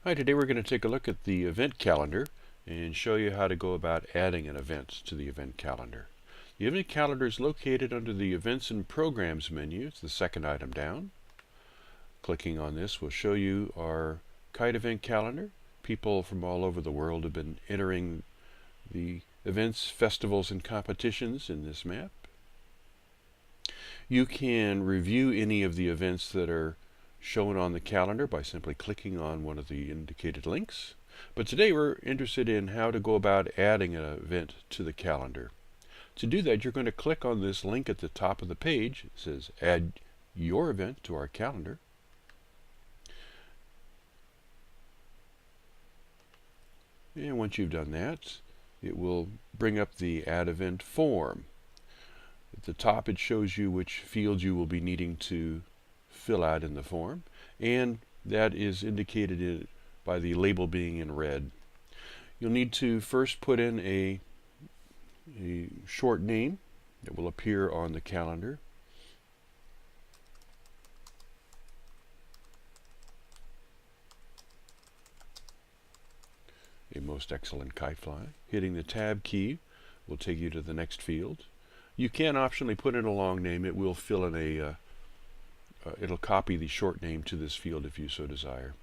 Hi, today we're going to take a look at the event calendar and show you how to go about adding an event to the event calendar. The event calendar is located under the Events and Programs menu. It's the second item down. Clicking on this will show you our kite event calendar. People from all over the world have been entering the events, festivals, and competitions in this map. You can review any of the events that are shown on the calendar by simply clicking on one of the indicated links. But today we're interested in how to go about adding an event to the calendar. To do that, you're going to click on this link at the top of the page. It says Add Your Event to Our Calendar. And once you've done that, it will bring up the Add Event form. At the top it shows you which fields you will be needing to fill out in the form, and that is indicated by the label being in red. You'll need to first put in a short name that will appear on the calendar. A most excellent kite fly. Hitting the tab key will take you to the next field. You can optionally put in a long name. It will fill in it'll copy the short name to this field if you so desire.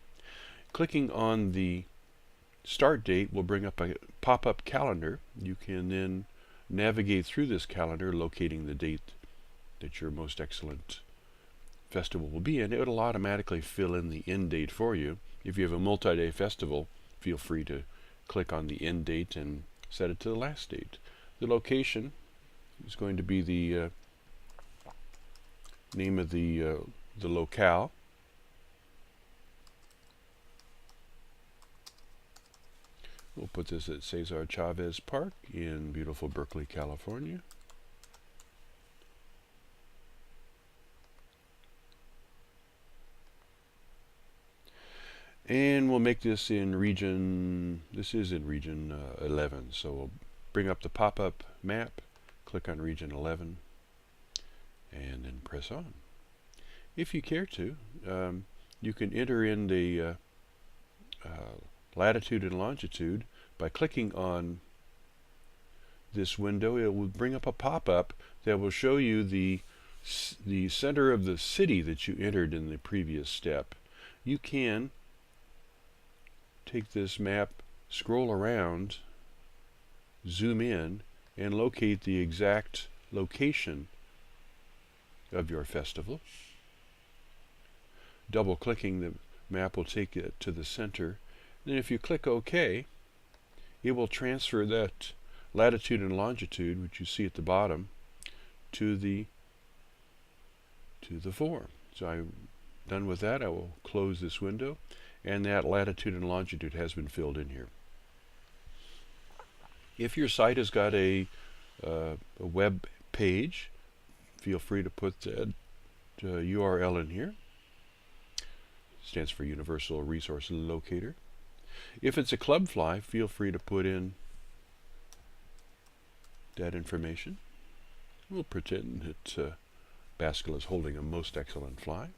Clicking on the start date will bring up a pop-up calendar. You can then navigate through this calendar, locating the date that your most excellent festival will be in. It will automatically fill in the end date for you. If you have a multi-day festival, feel free to click on the end date and set it to the last date. The location is going to be the name of the locale. We'll put this at Cesar Chavez Park in beautiful Berkeley, California. And we'll make this in region, this is in region 11. So we'll bring up the pop-up map, click on region 11, and then press on. If you care to, you can enter in the latitude and longitude by clicking on this window. It will bring up a pop-up that will show you the center of the city that you entered in the previous step. You can take this map, scroll around, zoom in, and locate the exact location of your festival. Double-clicking the map will take it to the center. Then if you click OK, it will transfer that latitude and longitude, which you see at the bottom, to the form. So I'm done with that. I will close this window, and that latitude and longitude has been filled in here. If your site has got a web page, feel free to put that URL in here. It stands for Universal Resource Locator. If it's a club fly, feel free to put in that information. We'll pretend that Baskel is holding a most excellent fly.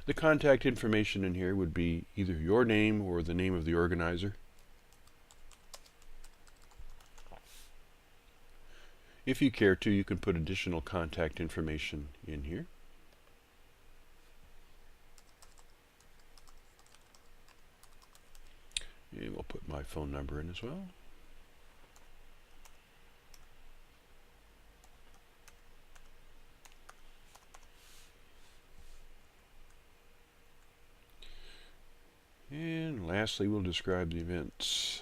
The contact information in here would be either your name or the name of the organizer. If you care to, you can put additional contact information in here. And we'll put my phone number in as well. And lastly, we'll describe the events.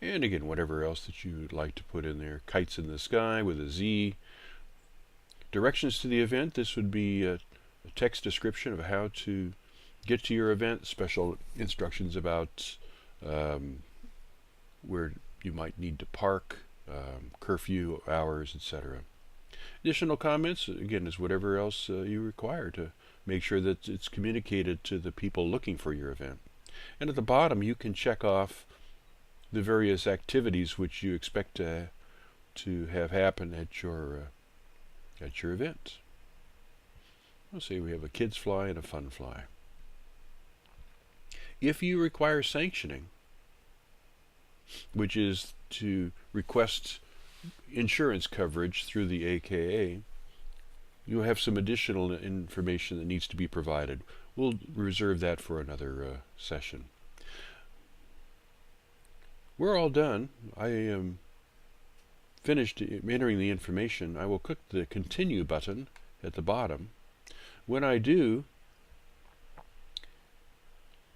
And again, whatever else that you'd like to put in there. Kites in the sky with a Z. Directions to the event. This would be a text description of how to get to your event. Special instructions about where you might need to park, curfew hours, etc. Additional comments, again, is whatever else you require to make sure that it's communicated to the people looking for your event. And at the bottom, you can check off the various activities which you expect to have happen at your event. Let's say we have a kids fly and a fun fly. If you require sanctioning, which is to request insurance coverage through the AKA, you have some additional information that needs to be provided. We'll reserve that for another session. We're all done. I am finished entering the information. I will click the continue button at the bottom. When I do,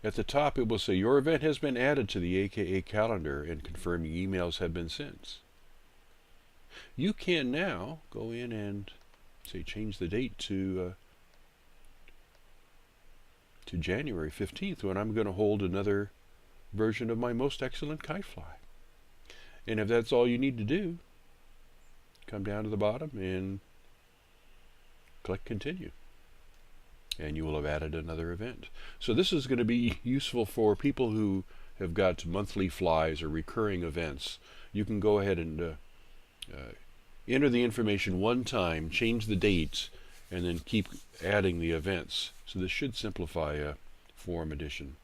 at the top it will say your event has been added to the AKA calendar and confirming emails have been sent. You can now go in and say change the date to January 15th, when I'm going to hold another version of my Most Excellent Kite Fly. And if that's all you need to do, come down to the bottom and click continue, and you will have added another event. So this is going to be useful for people who have got monthly flies or recurring events. You can go ahead and enter the information one time, change the dates, and then keep adding the events. So this should simplify form addition.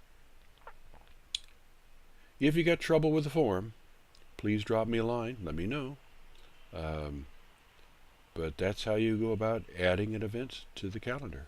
If you got trouble with the form, please drop me a line, let me know. But that's how you go about adding an event to the calendar.